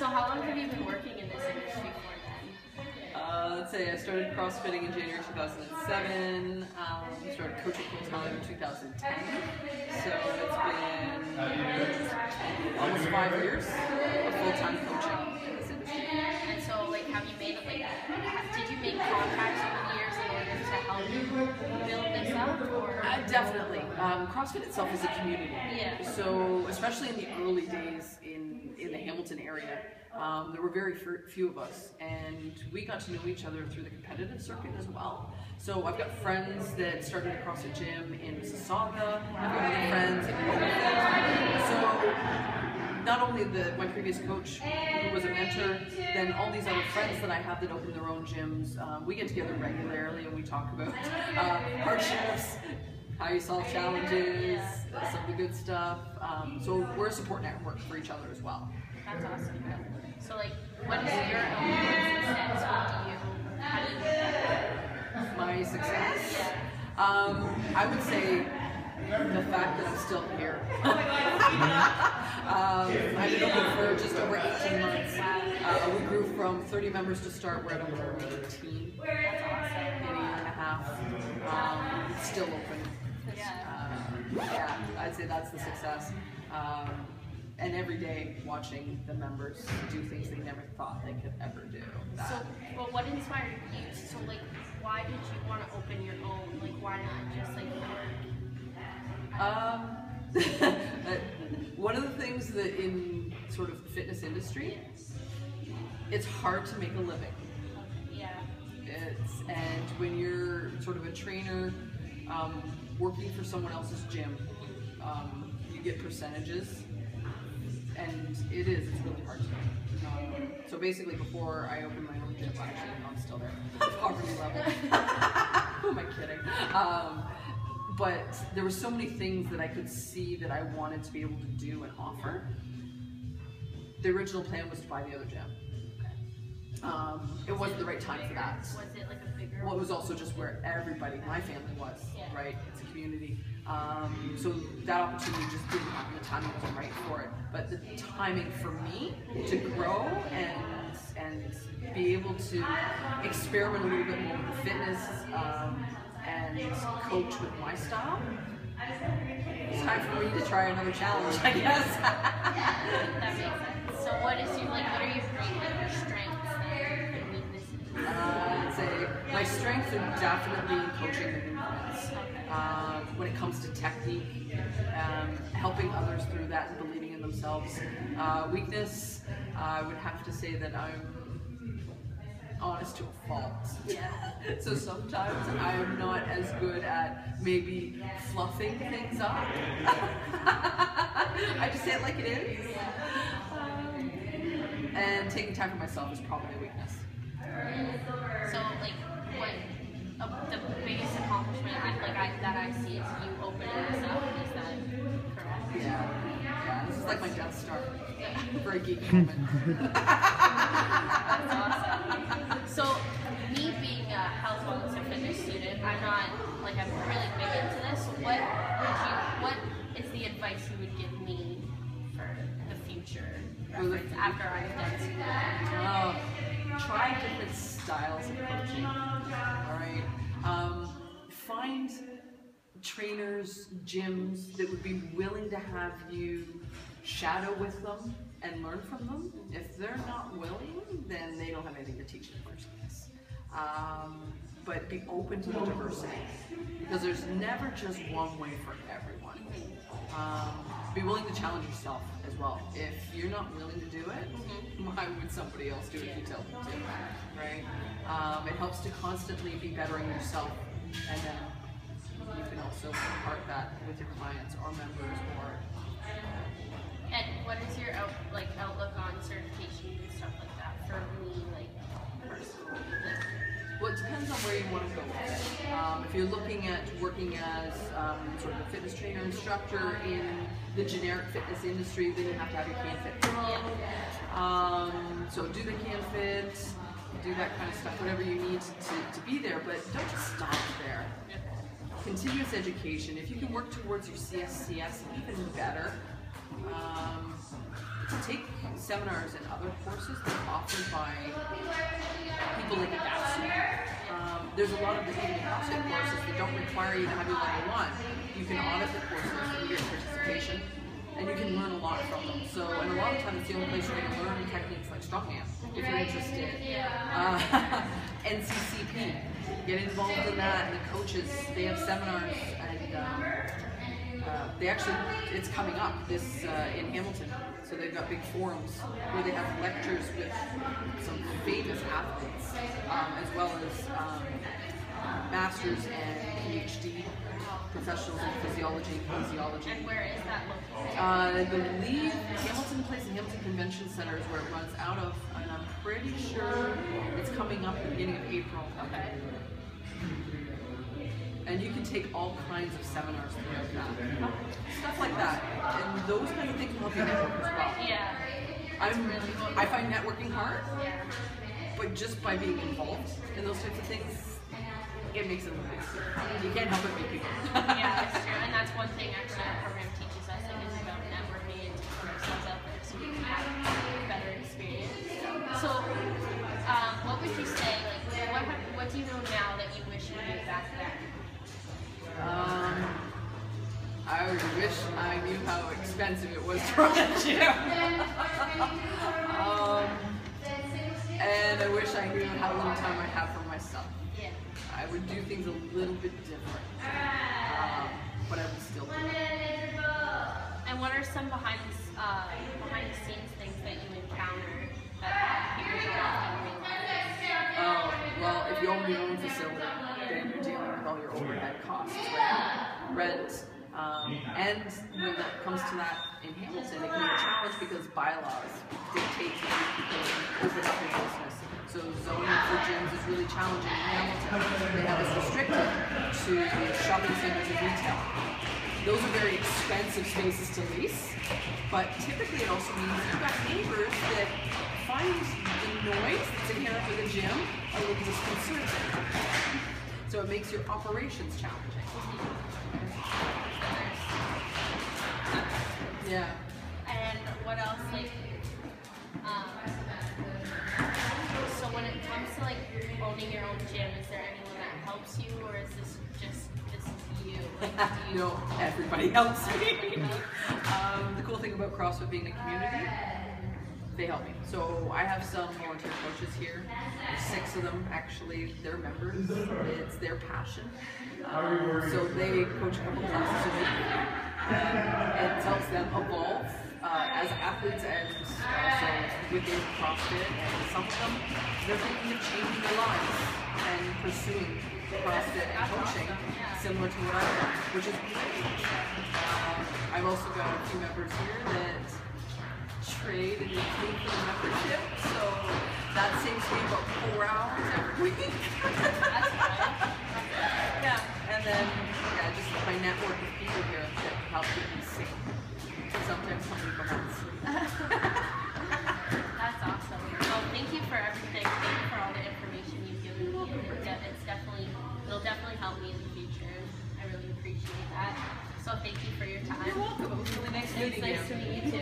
how long have you been working in this industry for then? Let's say I started CrossFitting in January 2007, started coaching full-time in 2010, so it's been almost 5 years of full-time coaching in this industry. And so, like, have you made, like, did you make contacts over the years in order to help build this up, or? Definitely. CrossFit itself is a community. Yeah. So, especially in the early days in the Hamilton area, there were very few of us, and we got to know each other through the competitive circuit as well. So I've got friends that started a CrossFit gym in Mississauga, I've got other friends in Oakville. So not only my previous coach, who was a mentor, then all these other friends that I have that open their own gyms, we get together regularly and we talk about hardships, how you solve challenges, some of the good stuff. So we're a support network for each other as well. That's awesome. So, like, what is your own success? How do you do that? My success? I would say the fact that I'm still here. I've been open for just over 18 months. We grew from 30 members to start. We're at 118. That's awesome. In a year and a half. Still open. Yeah, I'd say that's the success. And every day watching the members do things they never thought they could ever do. So, well, what inspired you? So, like, why did you want to open your own? Like, why not just, like, work? One of the things that in sort of the fitness industry, it's hard to make a living. Yeah. And when you're sort of a trainer working for someone else's gym, you get percentages. And it's really hard to do. So basically, before I opened my own gym, actually, I'm still there, poverty level. Who am I kidding? But there were so many things that I could see that I wanted to be able to do and offer. The original plan was to buy the other gym. It wasn't the right time for that. Was it like a bigger? Well, it was also just where everybody, my family was, right? It's a community. So that opportunity just didn't happen. The timing wasn't right for it. But the timing for me to grow and be able to experiment a little bit more with fitness and coach with my style, it's time for me to try another challenge, I guess. That makes sense. So what are your strengths and weaknesses? I'd say my strengths are definitely in coaching the movements. When it comes to technique, helping others through that and believing in themselves. Weakness, I would have to say that I'm honest to a fault. Yeah. So sometimes I'm not as good at maybe fluffing things up. I just say it like it is. And taking time for myself is probably a weakness. So, like, what the biggest accomplishment that I see is you opening this up. Is that correct? Yeah. This is like my Death Star. Very geeky moment. That's awesome. So, me being a health, wellness, and fitness student, I'm really big into this. So what is the advice you would give me for the future after I've done school? Try different styles of coaching. Alright? Find trainers, gyms that would be willing to have you shadow with them and learn from them. If they're not willing, then they don't have anything to teach in the first place. But be open to the diversity, because there's never just one way for everyone. Be willing to challenge yourself as well. If you're not willing to do it, why would somebody else do it if you tell them to, right? It helps to constantly be bettering yourself, and then you can also impart that with your clients or members. And what is your outlook on certifications and stuff like that for me, personally? Well, it depends on where you want to go with it. If you're looking at working as sort of a fitness trainer instructor in the generic fitness industry, then you have to have your CanFit Pro. So do the CanFit, do that kind of stuff, whatever you need to be there, but don't just stop there. Continuous education. If you can work towards your CSCS, even better. to take seminars and other courses that are offered by people like Adapsu. There's a lot of the CrossFit courses that don't require you to have your level 1. You can audit the courses through your participation, and you can learn a lot from them. So, and a lot of times it's the only place you're going to learn techniques like strongman, if you're interested. NCCP, get involved in that, and the coaches, they have seminars, and they actually, it's coming up this in Hamilton. So they've got big forums where they have lectures with some famous athletes, as well as masters and PhD professionals in physiology and kinesiology. And where is that located? I believe Hamilton Place and Hamilton Convention Center is where it runs out of, and I'm pretty sure it's coming up at the beginning of April. And you can take all kinds of seminars throughout that. Stuff like that. And those kind of things will help you network as well. Yeah. I find networking hard, but just by being involved in those types of things, it makes it a little easier. You can't help but meet people. Yeah, that's true. And that's one thing actually our program teaches us, like, is about networking and putting ourselves out there so we can have a better experience. So, what would you say, like, what do you know now that you wish you knew back then? I wish I knew how expensive it was to run a gym. And I wish I knew how little time I have for myself. Yeah. I would do things a little bit different, but I would still do it. And what are some behind the scenes things that you encounter that people don't often realize? Oh, well, if you own your own facility, then you're dealing with all your overhead costs, rent. And when that comes to that in Hamilton, it can be a challenge because bylaws dictate that you can open up your business. So zoning for gyms is really challenging in Hamilton. They have us restricted to shopping centers and retail. Those are very expensive spaces to lease, but typically it also means you've got neighbors that find the noise that's inherent with a gym a little disconcerting. So it makes your operations challenging. Yeah. And what else, like, so when it comes to, like, owning your own gym, is there anyone that helps you, or is this just, this is you? Like, do you... No, everybody helps me. The cool thing about CrossFit being a community, they help me. So I have some volunteer coaches here. There's 6 of them, actually. They're members. It's their passion. So they coach a couple classes a week. It helps them evolve as athletes and also within CrossFit. And some of them, they're thinking of changing their lives and pursuing CrossFit and coaching similar to what I've done, which is great. I've also got a few members here that trade and pay for the membership, so that saves me about 4 hours every week. That's fine. Yeah, and then just my network of people here that help keep me sane. Sometimes somebody for months. That's awesome. Well, thank you for everything. Thank you for all the information you've given me. It'll definitely help me in the future. I really appreciate that. So thank you for your time. You're welcome. It was really nice meeting you. It's nice to meet you too.